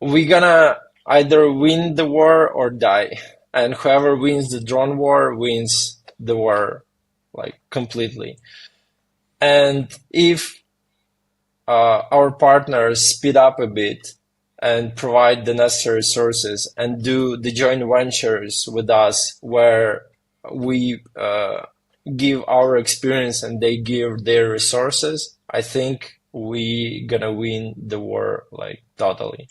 we're gonna either win the war or die, and whoever wins the drone war wins the war, like completely. And if our partners speed up a bit and provide the necessary resources and do the joint ventures with us where we give our experience and they give their resources, I think we gonna win the war like totally.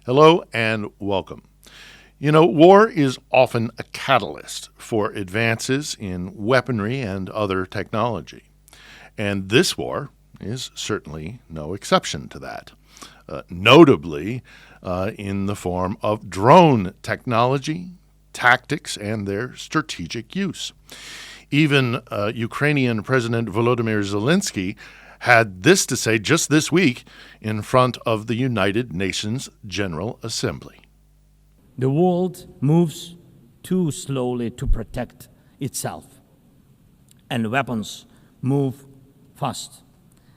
Hello and welcome. You know, war is often a catalyst for advances in weaponry and other technology. And this war is certainly no exception to that, notably in the form of drone technology, tactics, and their strategic use. Even Ukrainian President Volodymyr Zelensky had this to say just this week in front of the United Nations General Assembly. The world moves too slowly to protect itself, and weapons move fast.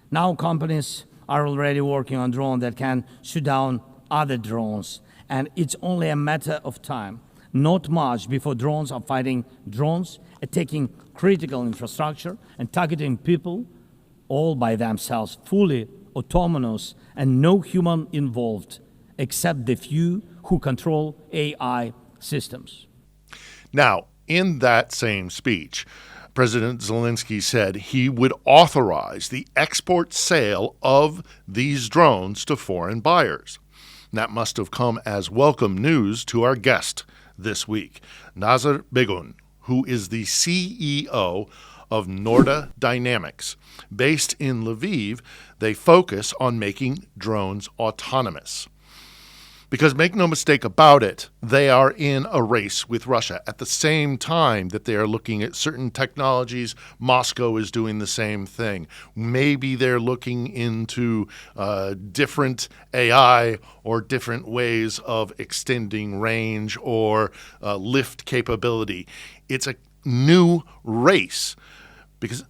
Now companies are already working on drones that can shoot down other drones, and it's only a matter of time, not much, before drones are fighting drones, attacking critical infrastructure, and targeting people all by themselves, fully autonomous and no human involved, except the few who control AI systems. Now, in that same speech, President Zelensky said he would authorize the export sale of these drones to foreign buyers. That must have come as welcome news to our guest this week, Nazar Bigun, who is the CEO of Norda Dynamics. Based in Lviv, they focus on making drones autonomous. Because make no mistake about it, they are in a race with Russia. At the same time that they are looking at certain technologies, Moscow is doing the same thing. Maybe they're looking into different AI or different ways of extending range or lift capability. It's a new race. Because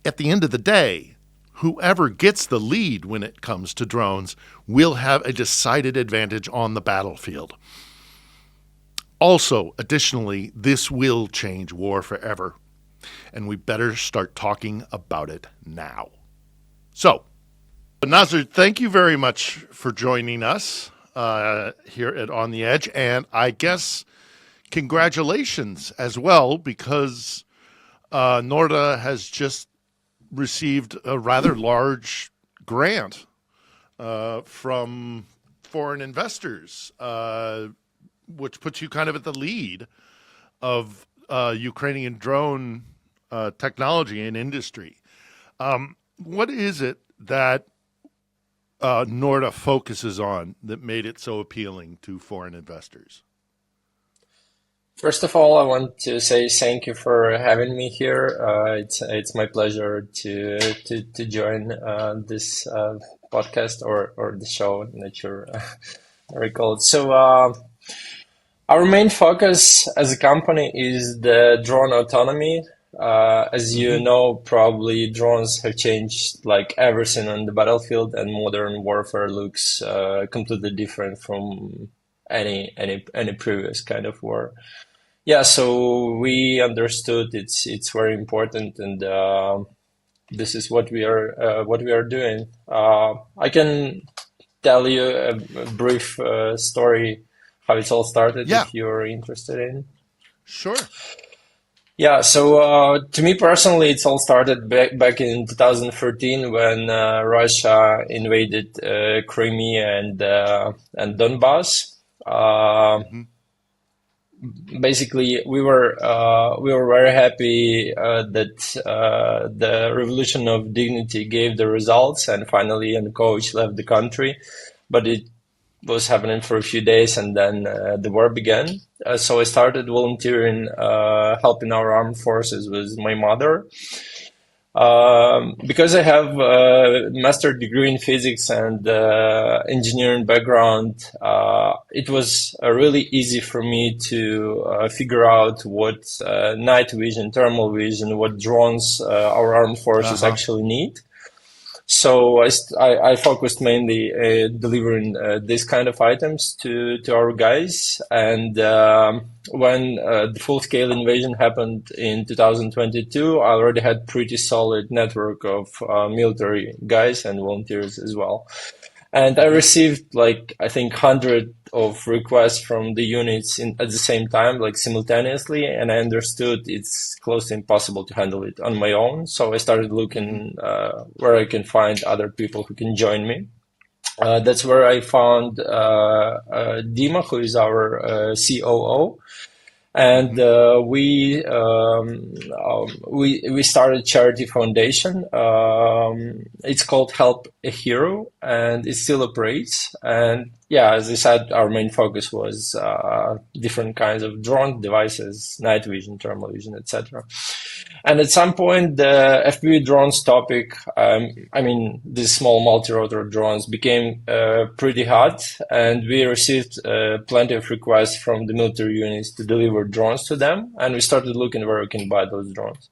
at the end of the day, whoever gets the lead when it comes to drones will have a decided advantage on the battlefield. Also, additionally, this will change war forever, and we better start talking about it now. So, Nazar, thank you very much for joining us here at On the Edge, and I guess congratulations as well, because Norda has just received a rather large grant from foreign investors, which puts you kind of at the lead of Ukrainian drone technology and industry. What is it that Norda focuses on that made it so appealing to foreign investors? First of all, I want to say thank you for having me here. It's my pleasure to join this podcast or the show that you're recalled. So our main focus as a company is the drone autonomy. As you know, probably drones have changed like everything on the battlefield, and modern warfare looks completely different from any previous kind of war. Yeah, so we understood it's very important, and this is what we are doing. I can tell you a brief story how it all started, Yeah, if you're interested in. sure. Yeah, so to me personally, it's all started back in 2013 when Russia invaded Crimea and Donbass. hmm Basically, we were very happy that the revolution of dignity gave the results, and finally Yanukovych left the country. But it was happening for a few days, and then the war began. So I started volunteering, helping our armed forces with my mother. Because I have a master degree in physics and engineering background, it was really easy for me to figure out what night vision, thermal vision, what drones our armed forces Uh-huh. actually need. So I focused mainly delivering these kind of items to our guys. And when the full-scale invasion happened in 2022, I already had pretty solid network of military guys and volunteers as well. And I Mm-hmm. received like I think 100 of requests from the units at the same time, like simultaneously, and I understood it's close to impossible to handle it on my own. So I started Mm-hmm. looking where I can find other people who can join me. That's where I found Dima, who is our COO, and Mm-hmm. we started charity foundation. It's called Help a Hero, and it still operates. And yeah, as I said, our main focus was different kinds of drone devices, night vision, thermal vision, etc. And at some point, the FPV drones topic, I mean, these small multi-rotor drones became pretty hot, and we received plenty of requests from the military units to deliver drones to them, and we started looking where we can buy those drones.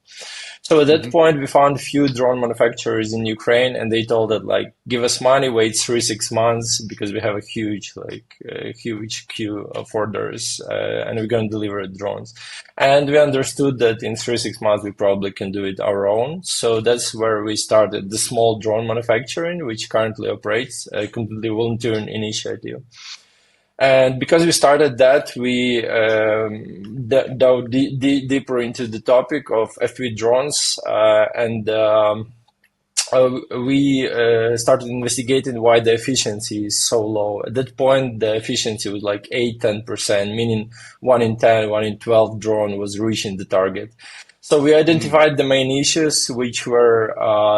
So at that Mm-hmm. point, we found a few drone manufacturers in Ukraine, and they told us like, give us money, wait 3-6 months because we have a huge queue of orders, and we're going to deliver drones. And we understood that in 3-6 months we probably can do it our own. So that's where we started the small drone manufacturing, which currently operates a completely volunteering initiative. And because we started that, we dove deeper into the topic of FPV drones, and we started investigating why the efficiency is so low. At that point, the efficiency was like 8-10%, meaning 1 in 10, 1 in 12 drone was reaching the target. So we Mm-hmm. identified the main issues, which were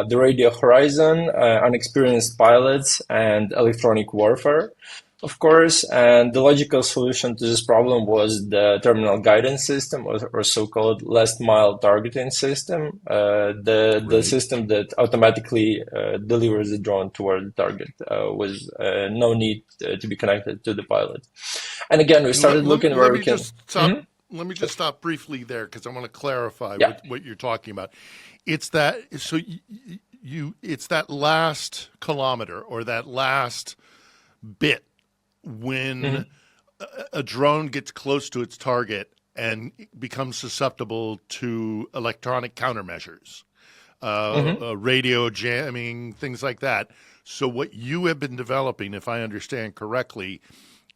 the radio horizon, unexperienced pilots, and electronic warfare, of course. And the logical solution to this problem was the terminal guidance system, or so-called last mile targeting system, the Right. system that automatically delivers the drone toward the target with no need to be connected to the pilot. And again, we And started looking let where we me can. just stop. Mhm. Let me just stop briefly there because I want to clarify Yeah. what you're talking about. It's that so it's that last kilometer or that last bit when Mhm. a drone gets close to its target and becomes susceptible to electronic countermeasures, Mhm. radio jamming, things like that. So what you have been developing, if I understand correctly,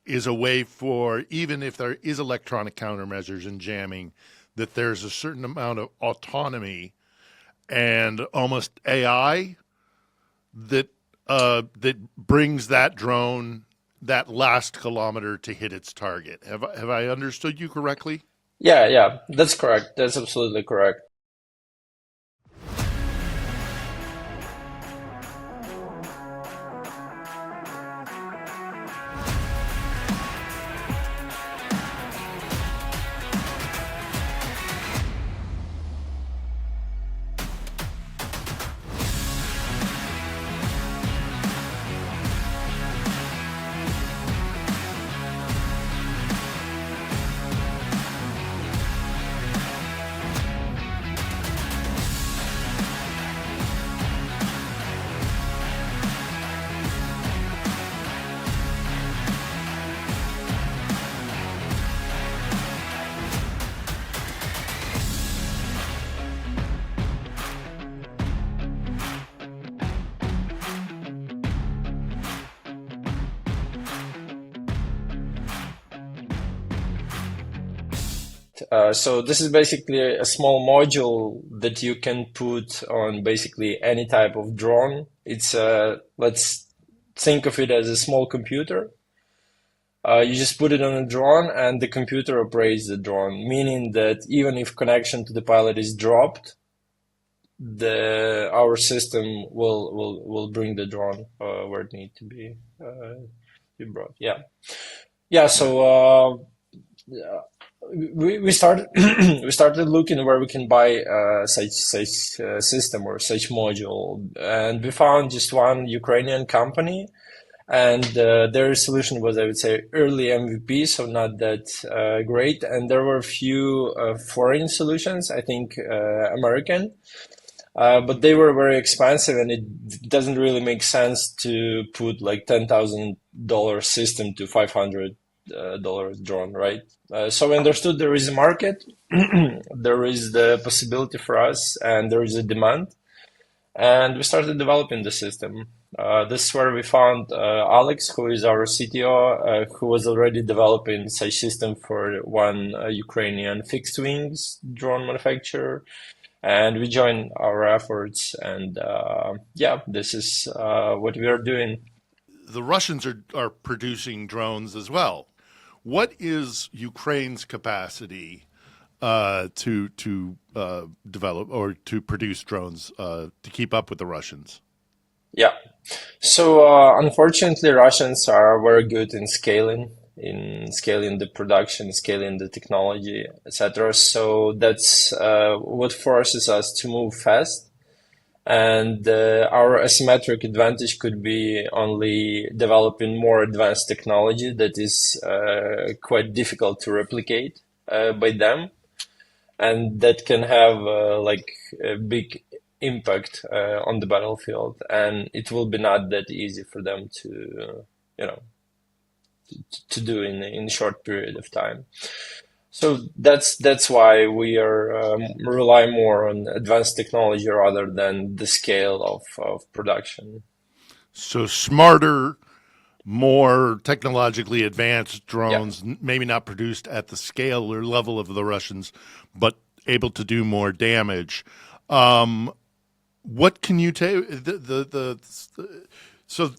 is a way for, even if there is electronic countermeasures and jamming, that there's a certain amount of autonomy and almost AI that that brings that drone that last kilometer to hit its target. Have I understood you correctly? Yeah, yeah, that's correct. That's absolutely correct. So this is basically a small module that you can put on basically any type of drone. It's let's think of it as a small computer. You just put it on a drone and the computer operates the drone, meaning that even if connection to the pilot is dropped, the our system will bring the drone where it needs to be brought. Yeah. Yeah, so we started we started looking where we can buy such system or such module, and we found just one Ukrainian company, and their solution was, I would say, early MVP, so not that great. And there were a few foreign solutions, I think American, but they were very expensive, and it doesn't really make sense to put like $10,000 system to $500 drone, right? So we understood there is a market, there is the possibility for us, and there is a demand, and we started developing the system. This is where we found Alex, who is our CTO, who was already developing such system for one Ukrainian fixed wings drone manufacturer, and we joined our efforts. And yeah, this is what we are doing. The Russians are producing drones as well. What is Ukraine's capacity to develop or to produce drones to keep up with the Russians? Yeah. So unfortunately, Russians are very good in scaling the production, scaling the technology, etc. So that's what forces us to move fast. And our asymmetric advantage could be only developing more advanced technology that is quite difficult to replicate by them, and that can have like a big impact on the battlefield. And it will be not that easy for them to, you know, to do in a short period of time. So that's why we are rely more on advanced technology rather than the scale of production. So smarter, more technologically advanced Yeah, drones, maybe not produced at the scale or level of the Russians, but able to do more damage. What can you take? So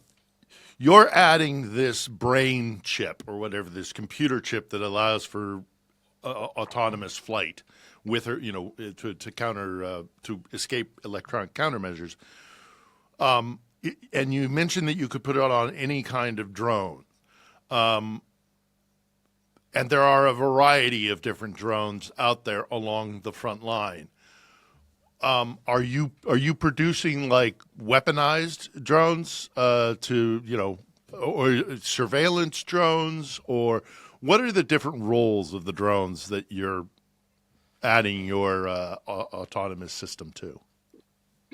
you're adding this brain chip or whatever, this computer chip that allows for autonomous flight with her, to counter to escape electronic countermeasures. And you mentioned that you could put it on any kind of drone. And there are a variety of different drones out there along the front line. Are you producing like weaponized drones or surveillance drones, or what are the different roles of the drones that you're adding your autonomous system to?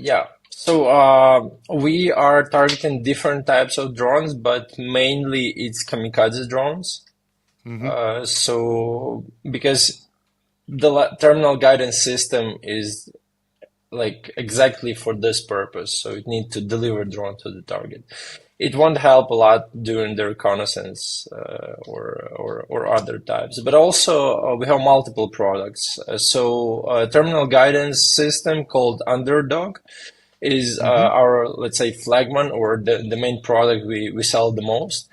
yeah. So we are targeting different types of drones, but mainly it's kamikaze drones. Mm-hmm. So because the terminal guidance system is like exactly for this purpose, so it needs to deliver drone to the target. It won't help a lot during the reconnaissance or other types, but also we have multiple products. So terminal guidance system called Underdog is Mm-hmm. our, let's say, flagman or the main product we sell the most.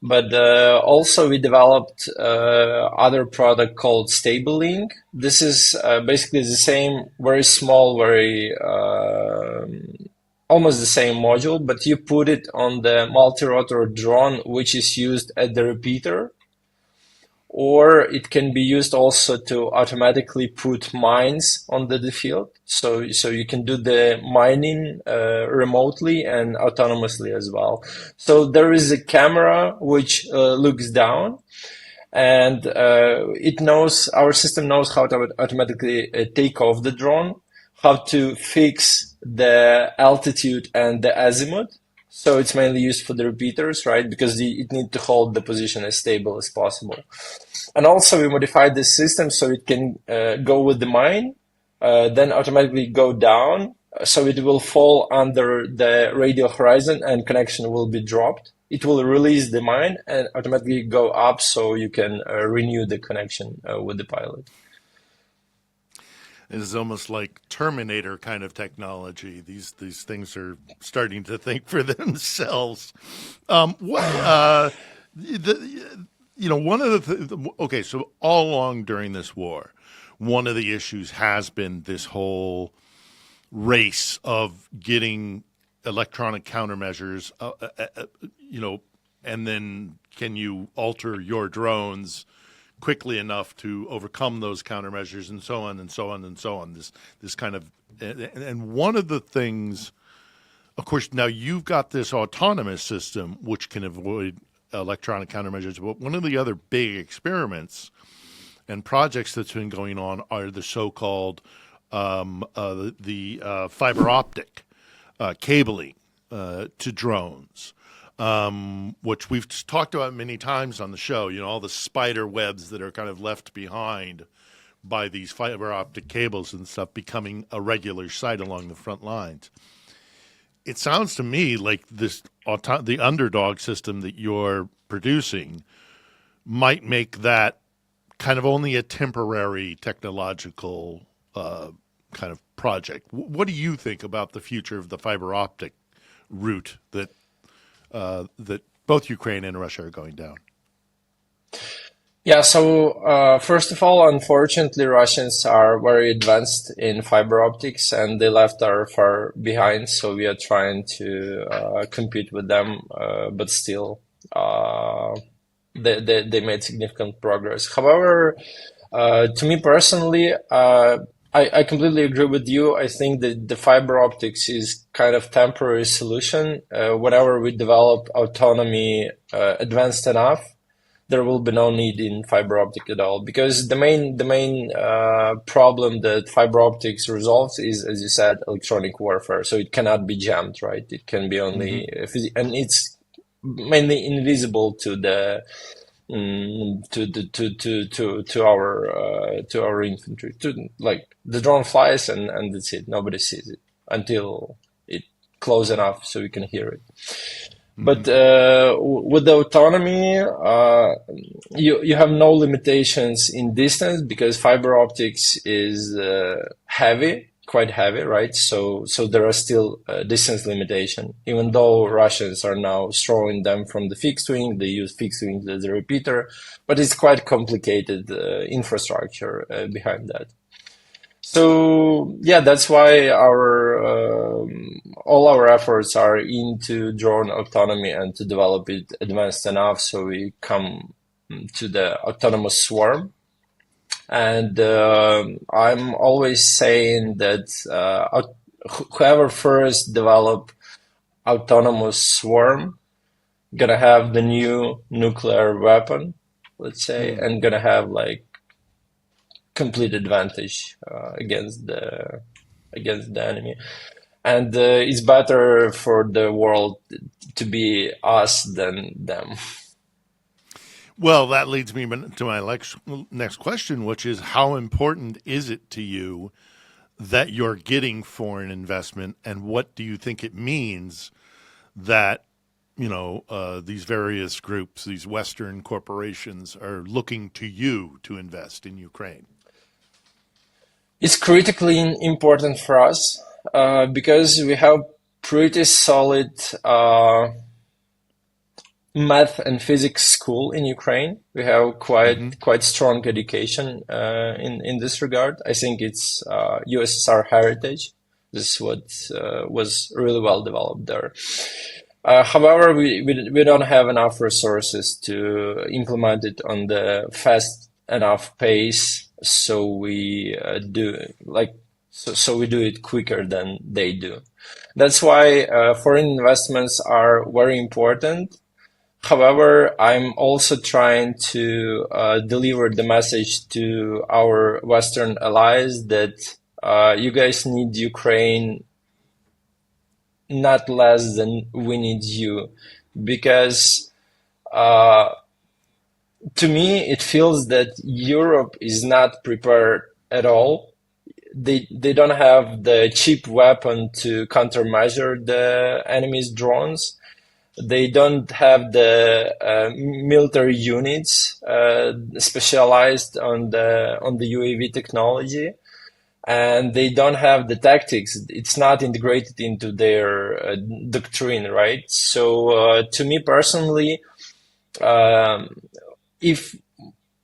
But also we developed other product called Stable Link. This is basically the same, very small, very almost the same module, but you put it on the multi-rotor drone, which is used at the repeater, or it can be used also to automatically put mines on the field. So you can do the mining remotely and autonomously as well. So there is a camera which looks down, and it knows, our system knows how to automatically take off the drone, how to fix the altitude and the azimuth. So it's mainly used for the repeaters, right? Because it needs to hold the position as stable as possible. And also we modified this system so it can go with the mine, then automatically go down. So it will fall under the radial horizon and connection will be dropped. It will release the mine and automatically go up so you can renew the connection with the pilot. It is almost like Terminator kind of technology. These things are starting to think for themselves. One of the okay. So all along during this war, one of the issues has been this whole race of getting electronic countermeasures. And then can you alter your drones quickly enough to overcome those countermeasures, and so on and so on and so on. This kind of, and one of the things, of course, now you've got this autonomous system which can avoid electronic countermeasures, but one of the other big experiments and projects that's been going on are the so-called fiber optic cabling to drones, which we've talked about many times on the show. You know, all the spider webs that are kind of left behind by these fiber optic cables and stuff becoming a regular sight along the front lines. It sounds to me like the underdog system that you're producing might make that kind of only a temporary technological kind of project. What do you think about the future of the fiber optic route that both Ukraine and Russia are going down? Yeah, so first of all, unfortunately, Russians are very advanced in fiber optics and they left our far behind. So we are trying to compete with them, but still they made significant progress. However, to me personally, I completely agree with you. I think that the fiber optics is kind of temporary solution. Whenever we develop autonomy advanced enough, there will be no need in fiber optic at all, because the main problem that fiber optics resolves is, as you said, electronic warfare. So it cannot be jammed, right? It can be only and it's mainly invisible to the to our infantry. Like the drone flies and that's it. Nobody sees it until it close enough so we can hear it. But with the autonomy, you have no limitations in distance because fiber optics is heavy, quite heavy, right? So there are still distance limitation. Even though Russians are now throwing them from the fixed wing, they use fixed wing as a repeater, but it's quite complicated infrastructure behind that. So yeah, that's why all our efforts are into drone autonomy and to develop it advanced enough so we come to the autonomous swarm. And I'm always saying that whoever first develop autonomous swarm gonna have the new nuclear weapon, let's say, and gonna have like complete advantage against the enemy, and it's better for the world to be us than them. Well, that leads me to my next question, which is how important is it to you that you're getting foreign investment, and what do you think it means that these various groups, these Western corporations, are looking to you to invest in Ukraine? It's critically important for us because we have pretty solid math and physics school in Ukraine. We have quite strong education in this regard. I think it's USSR heritage. This is what was really well developed there. However, we don't have enough resources to implement it on the fast enough pace. So we do it quicker than they do. That's why foreign investments are very important. However, I'm also trying to deliver the message to our Western allies that you guys need Ukraine not less than we need you, because to me, it feels that Europe is not prepared at all. They don't have the cheap weapon to countermeasure the enemy's drones. They don't have the military units specialized on the UAV technology, and they don't have the tactics. It's not integrated into their doctrine, right? So to me personally, if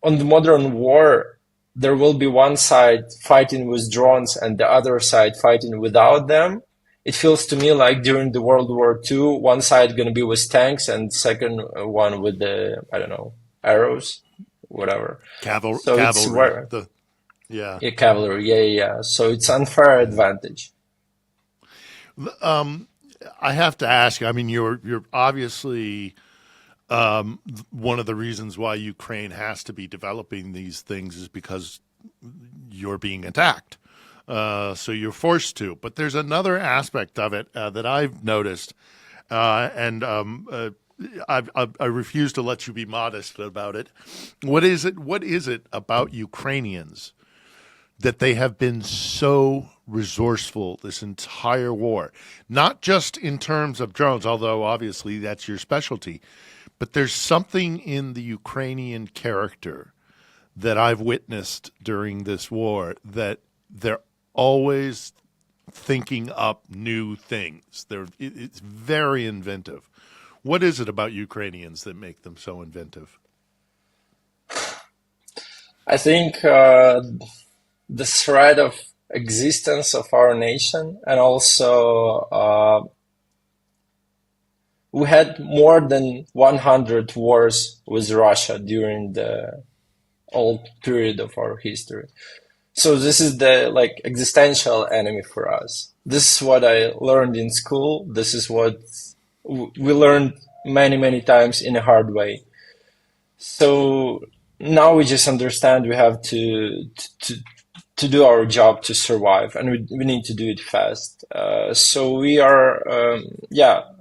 on the modern war, there will be one side fighting with drones and the other side fighting without them, it feels to me like during the World War II, one side going to be with tanks and second one with the, I don't know, arrows, whatever. Caval- So it's cavalry. where Yeah. yeah, cavalry, yeah. So it's unfair advantage. I have to ask. I mean, you're obviously one of the reasons why Ukraine has to be developing these things is because you're being attacked. So you're forced to. But there's another aspect of it that I've noticed, and I refuse to let you be modest about it. What is it? What is it about Ukrainians that they have been so resourceful this entire war? Not just in terms of drones, although obviously that's your specialty, but there's something in the Ukrainian character that I've witnessed during this war that they're always thinking up new things. It's very inventive. What is it about Ukrainians that make them so inventive? I think the thread of existence of our nation, and also we had more than 100 wars with Russia during the old period of our history. So this is the like existential enemy for us. This is what I learned in school. This is what we learned many times in a hard way. So now we just understand we have to do our job to survive, and we need to do it fast. So we are,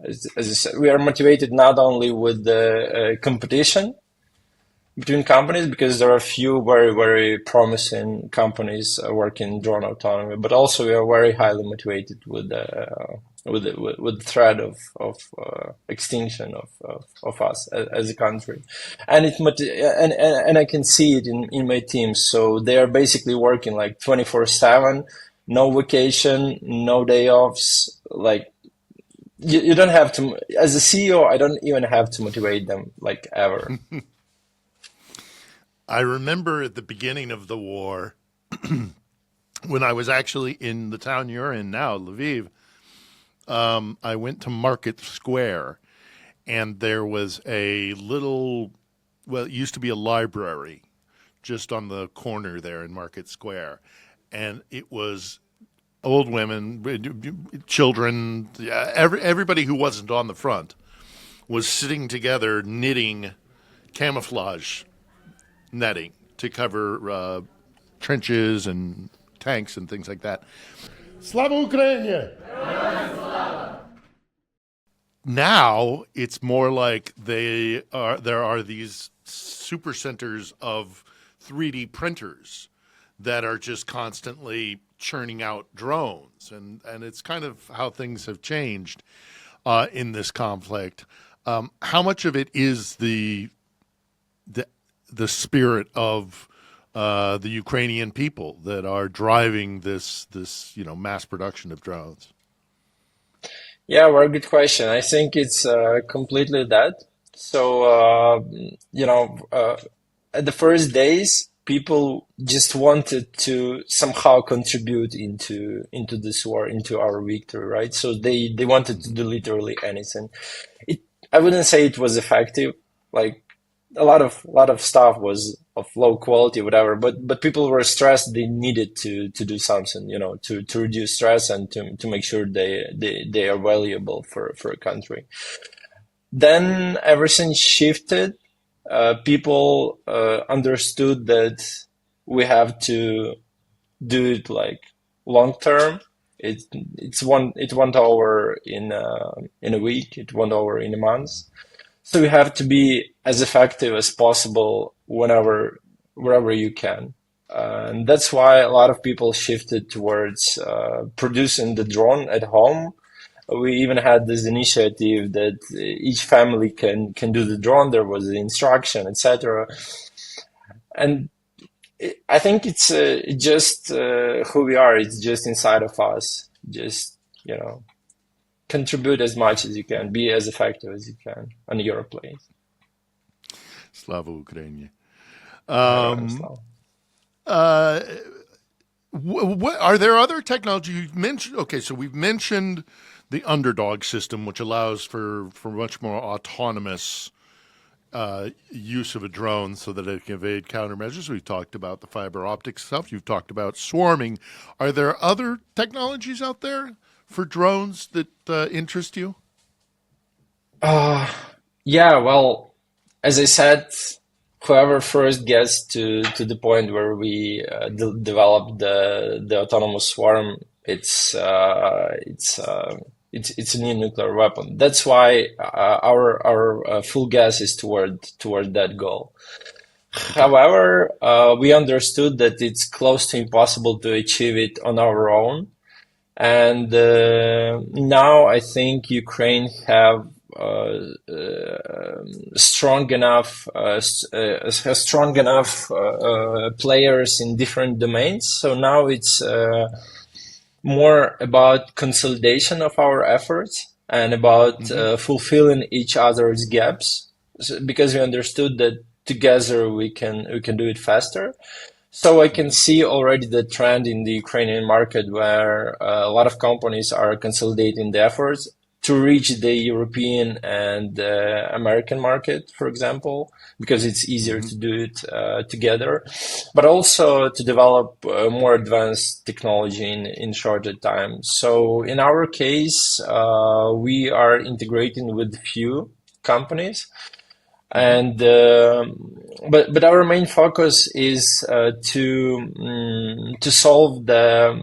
as I said, we are motivated not only with the competition between companies, because there are a few very promising companies working in drone autonomy, but also we are very highly motivated with the threat of extinction of us as a country, and and I can see it in my team. So they are basically working like 24/7, no vacation, no day offs. Like you don't have to, as a CEO, I don't even have to motivate them like ever. I remember at the beginning of the war, when I was actually in the town you're in now, Lviv, I went to Market Square, and there was a little, well, it used to be a library just on the corner there in Market Square. And it was old women, children, everybody who wasn't on the front was sitting together knitting camouflage netting to cover trenches and tanks and things like that. Slava Ukraini! Now it's more like there are these super centers of 3D printers that are just constantly churning out drones, and it's kind of how things have changed in this conflict. How much of it is the spirit of the Ukrainian people that are driving this mass production of drones? Yeah, very good question. I think it's completely that. So, at the first days, people just wanted to somehow contribute into this war, into our victory, right? So they wanted to do literally anything. I wouldn't say it was effective. Like a lot of stuff was of low quality, whatever. But people were stressed. They needed to do something, to reduce stress and to make sure they are valuable for a country. Then everything shifted. People understood that we have to do it like long term. It won't over in a week. It won't over in a month. So you have to be as effective as possible wherever you can. And that's why a lot of people shifted towards producing the drone at home. We even had this initiative that each family can do the drone. There was the instruction, etc. And I think it's just who we are. It's just inside of us. Just, contribute as much as you can, be as effective as you can on your place. Slava Ukraini. What are there other technology you mentioned? Okay, so we've mentioned the underdog system, which allows for much more autonomous use of a drone so that it can evade countermeasures. We've talked about the fiber optic stuff. You've talked about swarming. Are there other technologies out there for drones that interest you? Uh, yeah, well, as I said, whoever first gets to the point where we develop the autonomous swarm, it's a new nuclear weapon. That's why our full gas is toward that goal. Okay. However, we understood that it's close to impossible to achieve it on our own. And now I think Ukraine have strong enough players in different domains. So now it's more about consolidation of our efforts and about Hmm. fulfilling each other's gaps. Because we understood that together we can do it faster. So I can Hmm. see already the trend in the Ukrainian market where a lot of companies are consolidating the efforts to reach the European and American market, for example, because it's easier Hmm. to do it together, but also to develop more advanced technology in shorter time. So in our case, we are integrating with few companies Hmm. and but our main focus is to solve the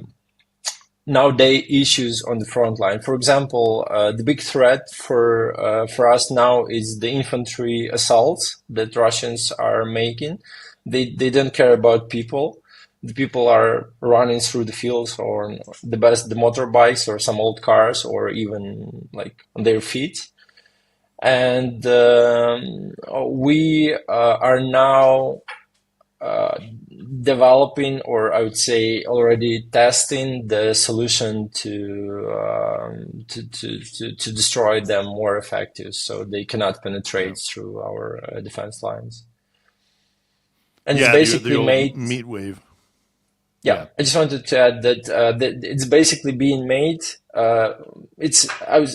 nowadays issues on the front line. For example, the big threat for us now is the infantry assaults that Russians are making. They don't care about people. The people are running through the fields or the motorbikes or some old cars or even like on their feet. And we are now uh, developing, or I would say already testing the solution to destroy them more effective, so they cannot Yeah. penetrate through our defense lines. And it's Yeah, the basically old made. meat wave. Yeah, Yeah. I just wanted to add that it's basically being made.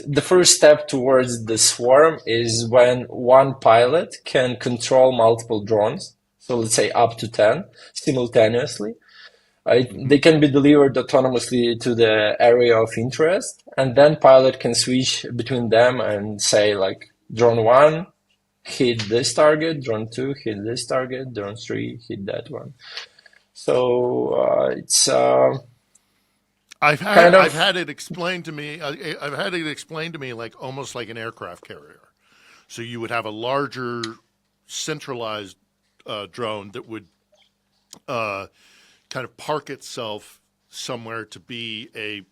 The first step towards the swarm is when one pilot can control multiple drones. So let's say up to 10 simultaneously. Hmm. They can be delivered autonomously to the area of interest, and then pilot can switch between them and say like drone one hit this target, drone two hit this target, drone three hit that one. So it's kind I've of had it explained to me. I've had it explained to me like almost like an aircraft carrier. So you would have a larger centralized drone that would uh, kind of park itself somewhere to be a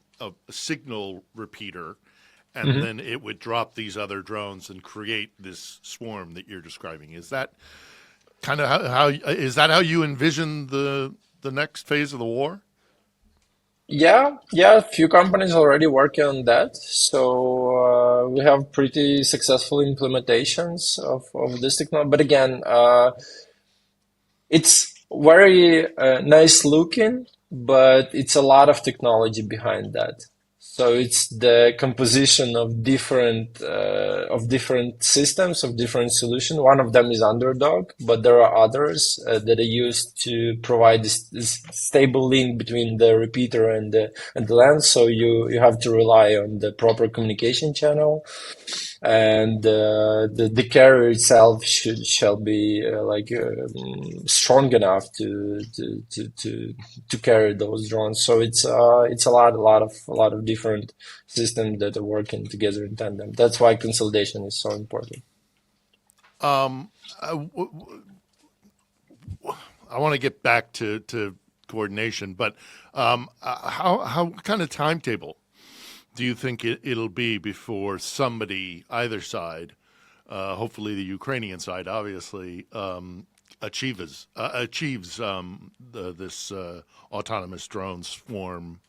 signal repeater, and Mhm. then it would drop these other drones and create this swarm that you're describing. Is that kind of how is that how you envision the next phase of the war? Yeah, a few companies already working on that. So we have pretty successful implementations of this technology. But again, it's very nice looking, but it's a lot of technology behind that. So it's the composition of different systems of different solutions. One of them is Underdog, but there are others that are used to provide this stable link between the repeater and the lens. So you have to rely on the proper communication channel, and the carrier itself shall be strong enough to carry those drones. So it's a lot of different systems that are working together in tandem. That's why consolidation is so important. Um, I want to get back to coordination, but how what kind of timetable do you think it'll be before somebody, either side, hopefully the Ukrainian side, obviously, achieves this autonomous drone swarm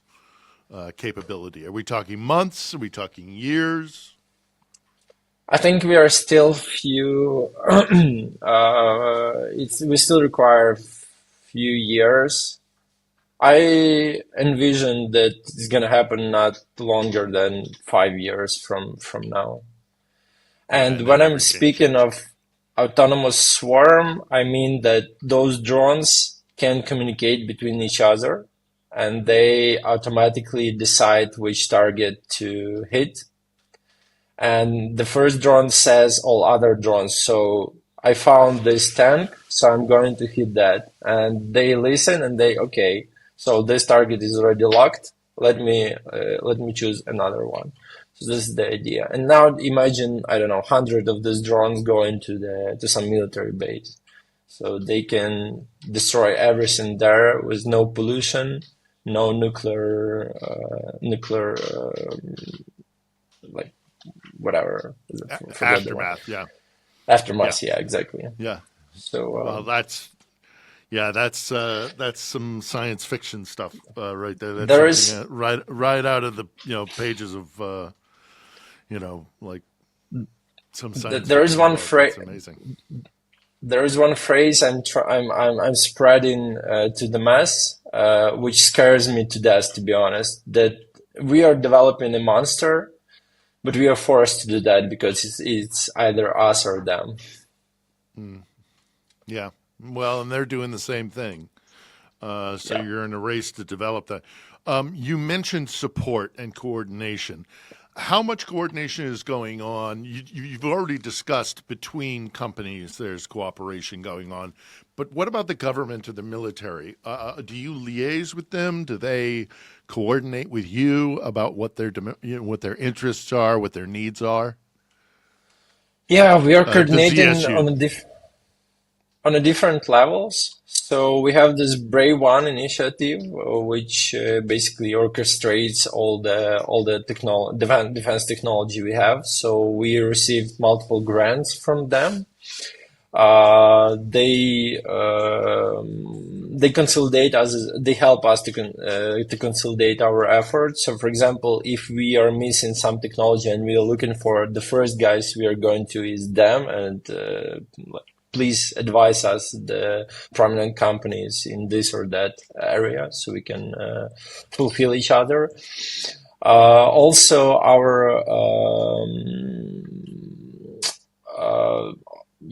capability? Are we talking months? Are we talking years? I think we are still few. We still require few years. I envision that it's gonna happen not longer than 5 years from now. And And when then I'm everything speaking of changes. autonomous swarm, I mean that those drones can communicate between each other and they automatically decide which target to hit. And the first drone says all other drones. So I found this tank, so I'm going to hit that. And they listen and they, okay, so this target is already locked. Let me choose another one. So this is the idea. And now imagine, I don't know, 100 of these drones going to some military base. So they can destroy everything there with no pollution, no nuclear like whatever. Forget the word. Aftermath, yeah. Yeah. Aftermath, yeah, exactly. Yeah. So Well, that's some science fiction stuff right there. That's there something is right out of the pages of like some science there is fiction one book. It's phrase. amazing. There is one phrase I'm spreading to the mass, which scares me to death, to be honest. That we are developing a monster, but we are forced to do that because it's either us or them. Yeah. Well, and they're doing the same thing. So Yeah. you're in a race to develop that. You mentioned support and coordination. How much coordination is going on? You've already discussed between companies, there's cooperation going on. But what about the government or the military? Do you liaise with them? Do they coordinate with you about what what their interests are, what their needs are? Yeah, we are The coordinating ZSU. on a different levels. So we have this Brave One initiative, which basically orchestrates all the defense technology we have. So we received multiple grants from them. They consolidate us. They help us to consolidate our efforts. So, for example, if we are missing some technology and we are looking for the first guys we are going to is them, and please advise us the prominent companies in this or that area so we can fulfill each other. Also,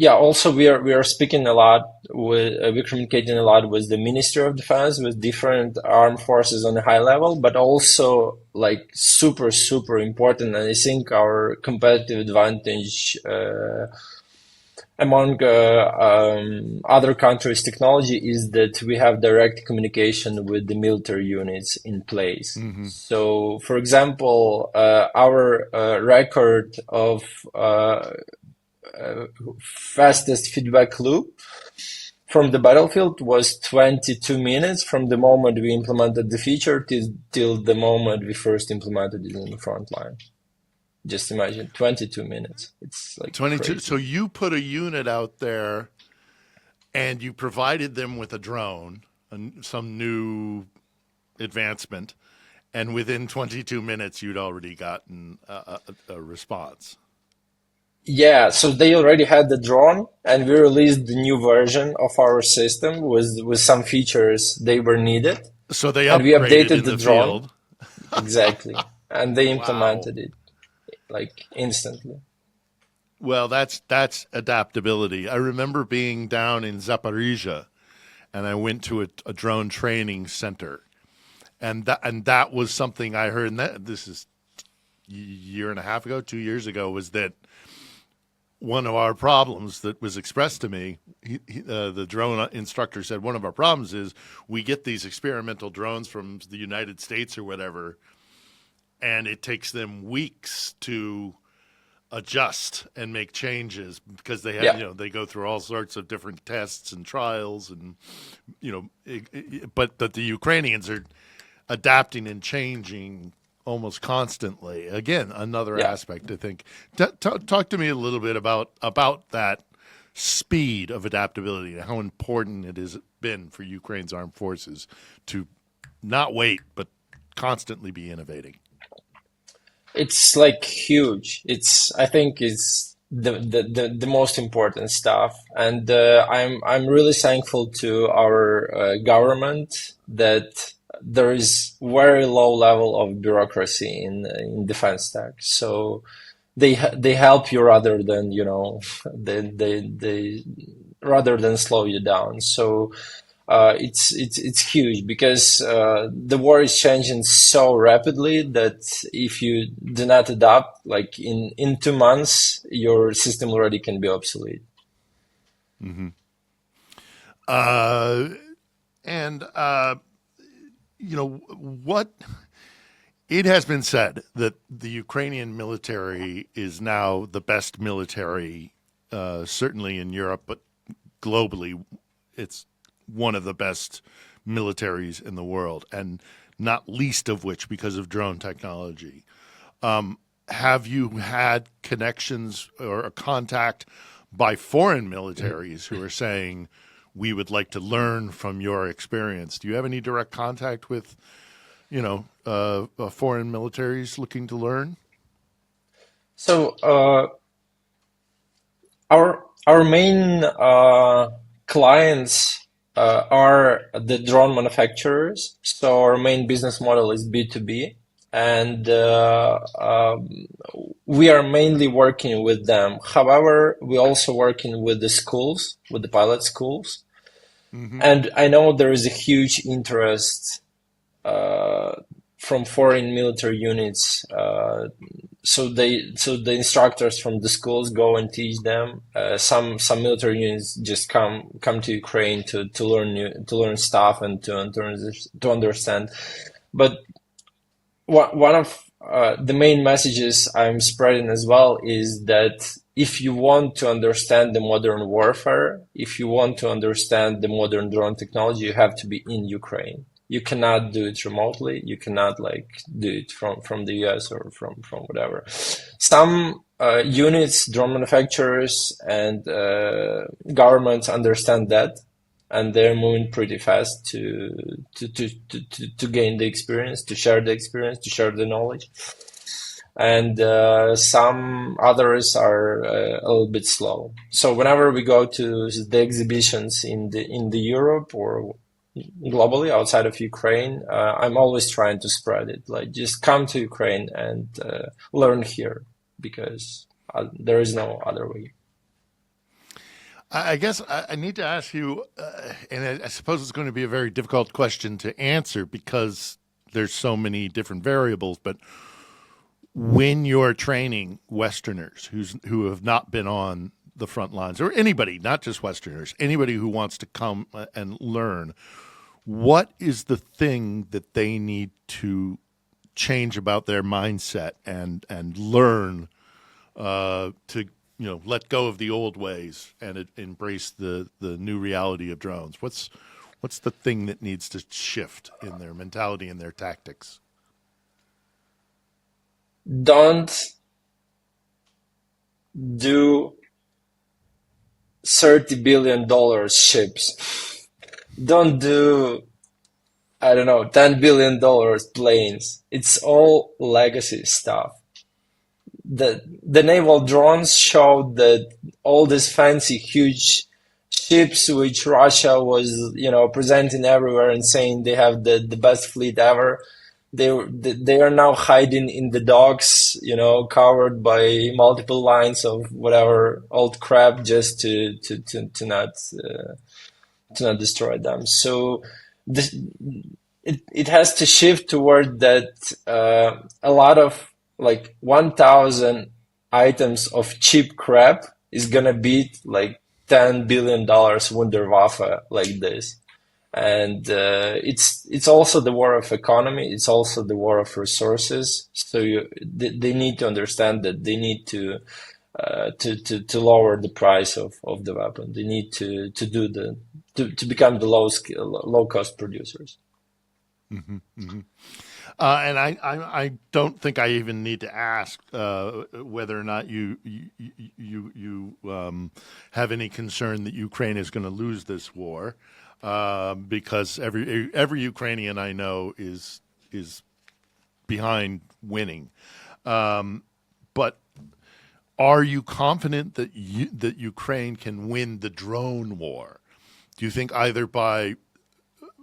also we are speaking a lot with we're communicating a lot with the Ministry of Defense, with different armed forces on a high level, but also like super important. And I think our competitive advantage among other countries' technology is that we have direct communication with the military units in place. So, for example, our record of fastest feedback loop from the battlefield was 22 minutes from the moment we implemented the feature till the moment we first implemented it in the front line. Just imagine 22 minutes. It's like 22. So crazy. you put a unit out there and you provided them with a drone, some new advancement, and within 22 minutes you'd already gotten a response. Yeah, so they already had the drone, and we released the new version of our system with some features they were needed, So they and we upgraded updated in the the drone field. exactly, and they Wow. implemented it like instantly. Well, that's adaptability. I remember being down in Zaporizhia, and I went to a drone training center, and that was something I heard. And this is a year and a half ago, 2 years ago, was that one of our problems that was expressed to me. The drone instructor said one of our problems is we get these experimental drones from the United States or whatever, and it takes them weeks to adjust and make changes because they have Yeah, they go through all sorts of different tests and trials, and but the Ukrainians are adapting and changing almost constantly. Again, another yeah. aspect, I think. Talk to me a little bit about that speed of adaptability and how important it has been for Ukraine's armed forces to not wait but constantly be innovating. It's like huge. I think it's the most important stuff, and I'm really thankful to our government that there is very low level of bureaucracy in defense tech. So they help you rather than, they rather than slow you down. So it's huge because the war is changing so rapidly that if you do not adapt, like in 2 months, your system already can be obsolete. Uh, and what it has been said that the Ukrainian military is now the best military, certainly in Europe, but globally, it's one of the best militaries in the world, and not least of which because of drone technology. Have you had connections or a contact by foreign militaries who are saying, we would like to learn from your experience? Do you have any direct contact with, foreign militaries looking to learn? So our main clients are the drone manufacturers. So our main business model is B2B, and we are mainly working with them. However, we're also working with the schools, with the pilot schools. And I know there is a huge interest from foreign military units. So the instructors from the schools go and teach them. Some military units just come to Ukraine to learn stuff and to understand. But one of the main messages I'm spreading as well is that if you want to understand the modern warfare, if you want to understand the modern drone technology, you have to be in Ukraine. You cannot do it remotely. You cannot do it from the US or from whatever. Some units, drone manufacturers and governments understand that, and they're moving pretty fast to gain the experience, to share the experience, to share the knowledge. And some others are a little bit slow. So whenever we go to the exhibitions in the Europe or globally outside of Ukraine, I'm always trying to spread it. Like, just come to Ukraine and learn here, because there is no other way. I guess I need to ask you, and I suppose it's going to be a very difficult question to answer because there's so many different variables, but when you're training Westerners who have not been on the front lines, or anybody, not just Westerners, anybody who wants to come and learn, what is the thing that they need to change about their mindset and learn to let go of the old ways and embrace the new reality of drones? What's the thing that needs to shift in their mentality and their tactics? Don't do $30 billion ships. Don't do, I don't know, $10 billion planes. It's all legacy stuff. The naval drones showed that all these fancy, huge ships, which Russia was, presenting everywhere and saying they have the best fleet ever, they are now hiding in the docks, covered by multiple lines of whatever old crap, just to not destroy them. So it has to shift toward that. A lot of 1,000 items of cheap crap is gonna beat $10 billion Wunderwaffe like this. And it's also the war of economy. It's also the war of resources. So they need to understand that they need to lower the price of the weapon. They need to become the low cost producers. Mm-hmm, mm-hmm. And I don't think I even need to ask whether or not you have any concern that Ukraine is going to lose this war, because every Ukrainian I know is behind winning. But are you confident that that Ukraine can win the drone war? Do you think either by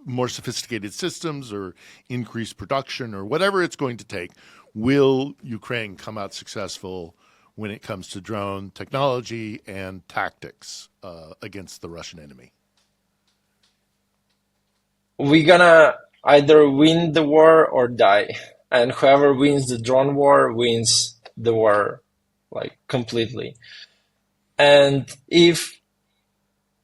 more sophisticated systems or increased production or whatever it's going to take, will Ukraine come out successful when it comes to drone technology and tactics against the Russian enemy? We're gonna either win the war or die, and whoever wins the drone war wins the war, like completely. And if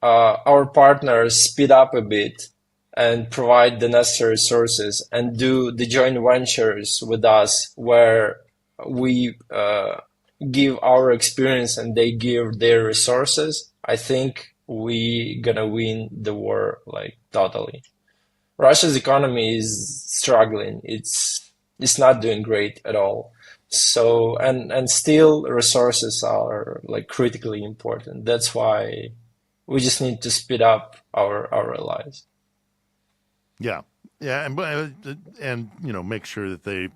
our partners speed up a bit and provide the necessary resources and do the joint ventures with us where we give our experience and they give their resources, I think we gonna win the war like totally. Russia's economy is struggling. It's not doing great at all. So and still resources are like critically important. That's why we just need to speed up our lives. Yeah, yeah, and make sure that they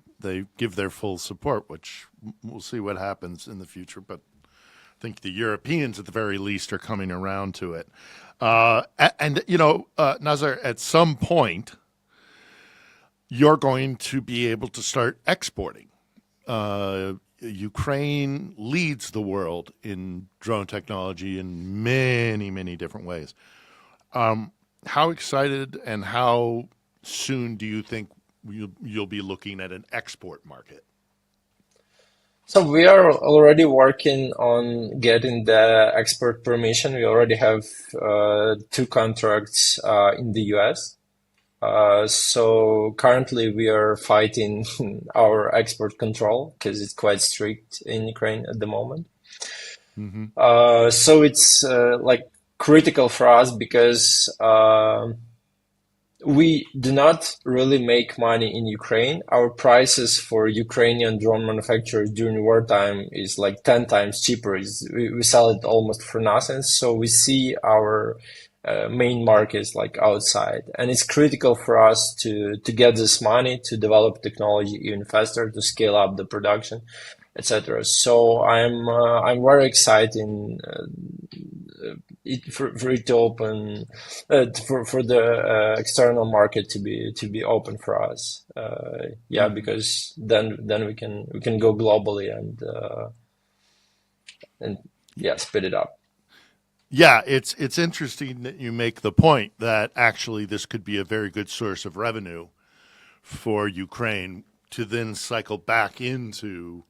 give their full support, which we'll see what happens in the future. But I think the Europeans, at the very least, are coming around to it. Nazar, at some point, you're going to be able to start exporting. Ukraine leads the world in drone technology in many, many different ways. How excited and how soon do you think you'll be looking at an export market? So we are already working on getting the export permission. We already have two contracts in the US. So currently we are fighting our export control because it's quite strict in Ukraine at the moment. Mm-hmm. So it's like critical for us because we do not really make money in Ukraine. Our prices for Ukrainian drone manufacturers during wartime is like 10 times cheaper. We sell it almost for nothing. So we see our main markets like outside. And it's critical for us to get this money to develop technology even faster, to scale up the production, etc. So I'm very excited for it to open for the external market to be open for us. Because then we can go globally and speed it up. Yeah, it's interesting that you make the point that actually this could be a very good source of revenue for Ukraine to then cycle back into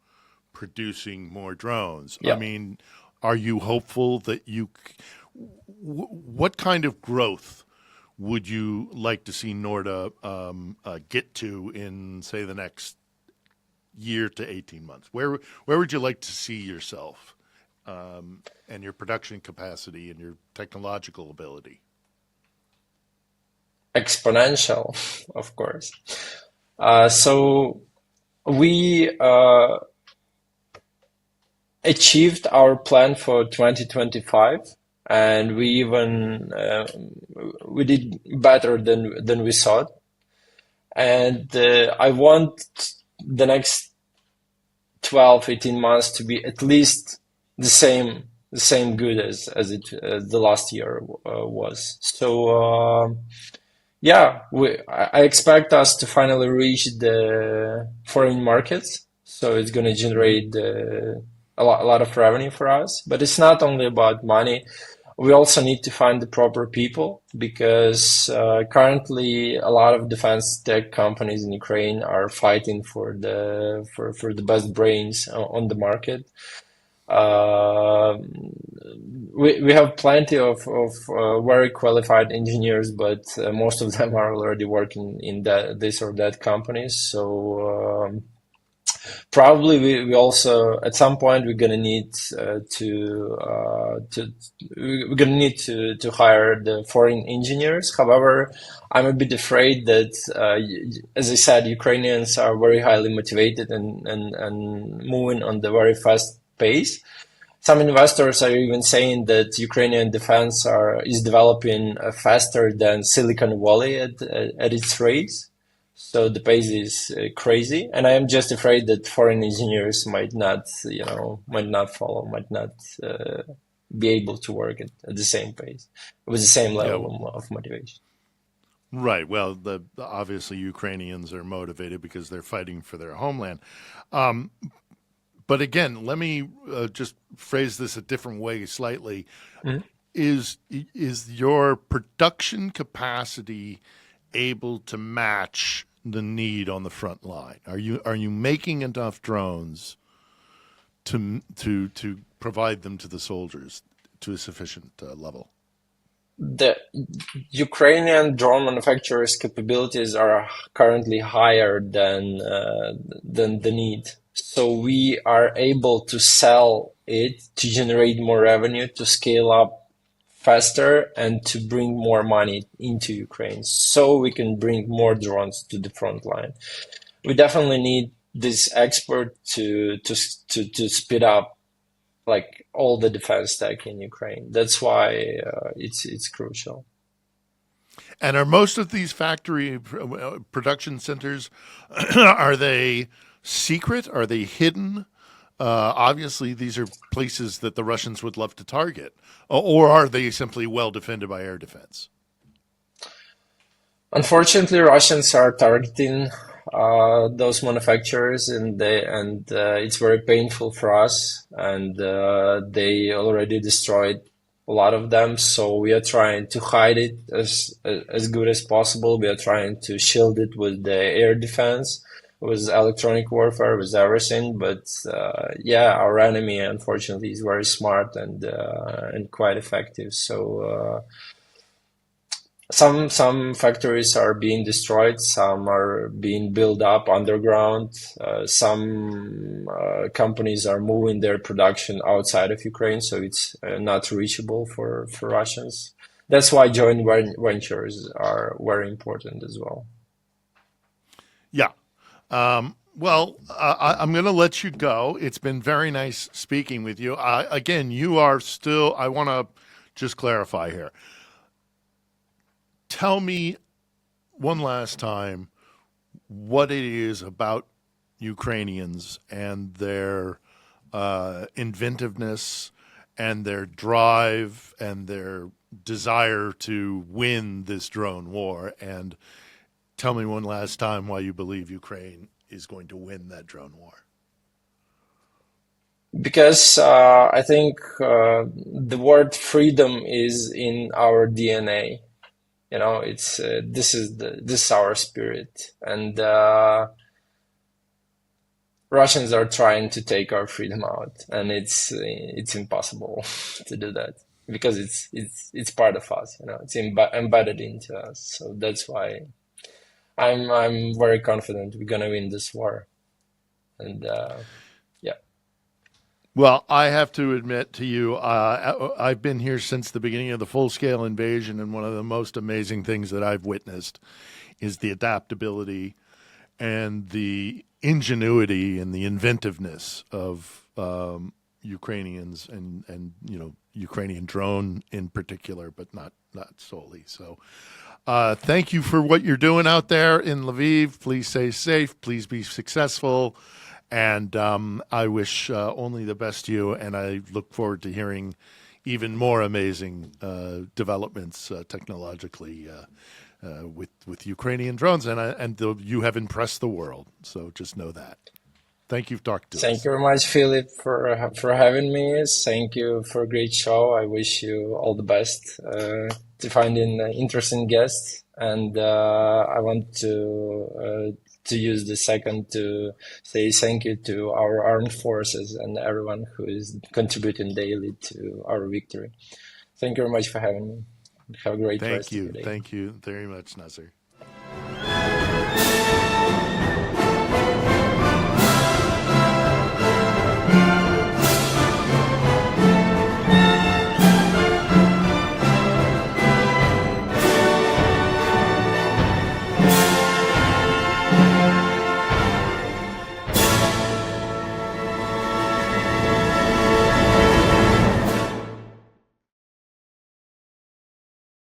producing more drones. Yeah. I mean, are you hopeful that what kind of growth would you like to see Norda get to in, say, the next year to 18 months? Where would you like to see yourself and your production capacity and your technological ability? Exponential, of course. So we achieved our plan for 2025, and we even we did better than we thought. And I want the next 12, 18 months to be at least the same good as the last year was. So I expect us to finally reach the foreign markets. So it's going to generate a lot of revenue for us. But it's not only about money. We also need to find the proper people because currently a lot of defense tech companies in Ukraine are fighting for the best brains on the market. We have plenty of very qualified engineers, but most of them are already working in this or that companies. So probably we also at some point we're gonna need to hire the foreign engineers. However, I'm a bit afraid that as I said, Ukrainians are very highly motivated and moving on the very fast pace. Some investors are even saying that Ukrainian defense is developing faster than Silicon Valley at its race. So the pace is crazy, and I am just afraid that foreign engineers might not follow, might not be able to work at the same pace with the same level of motivation. Right. Well, obviously Ukrainians are motivated because they're fighting for their homeland. But again, let me just phrase this a different way slightly. Mhm. Is your production capacity able to match the need on the front line? Are you making enough drones to provide them to the soldiers to a sufficient level? The Ukrainian drone manufacturers' capabilities are currently higher than the need. So we are able to sell it to generate more revenue, to scale up faster, and to bring more money into Ukraine, so we can bring more drones to the front line. We definitely need this export to speed up like all the defense tech in Ukraine. That's why it's crucial. And are most of these factory production centers are they secret? Are they hidden? Obviously, these are places that the Russians would love to target, or are they simply well defended by air defense? Unfortunately, Russians are targeting those manufacturers, and it's very painful for us. And they already destroyed a lot of them, so we are trying to hide it as good as possible. We are trying to shield it with the air defense, with electronic warfare, with everything. But yeah, our enemy, unfortunately, is very smart and quite effective. So. Some factories are being destroyed, some are being built up underground. Some companies are moving their production outside of Ukraine, so it's not reachable for Russians. That's why joint ventures are very important as well. Yeah. I'm going to let you go. It's been very nice speaking with you. Again, you are still, I want to just clarify here. Tell me one last time what it is about Ukrainians and their inventiveness and their drive and their desire to win this drone war. And tell me one last time why you believe Ukraine is going to win that drone war. Because I think the word freedom is in our DNA. You know, it's this is our spirit, and Russians are trying to take our freedom out, and it's impossible to do that because it's part of us. You know, it's embedded into us. So that's why I'm very confident we're gonna win this war, and yeah. Well, I have to admit to you, I've been here since the beginning of the full-scale invasion, and one of the most amazing things that I've witnessed is the adaptability and the ingenuity and the inventiveness of Ukrainians and Ukrainian drone in particular, but not solely. So, thank you for what you're doing out there in Lviv. Please stay safe. Please be successful. And I wish only the best to you, and I look forward to hearing even more amazing developments technologically with Ukrainian drones. And you have impressed the world, so just know that. Thank you for talking to Thank us. you very much, Philip, for having me. Thank you for a great show. I wish you all the best to finding interesting guests, and I want to use the second to say thank you to our armed forces and everyone who is contributing daily to our victory. Thank you very much for having me. Have a great Thank rest of you. your day. Thank you very much, Nazar.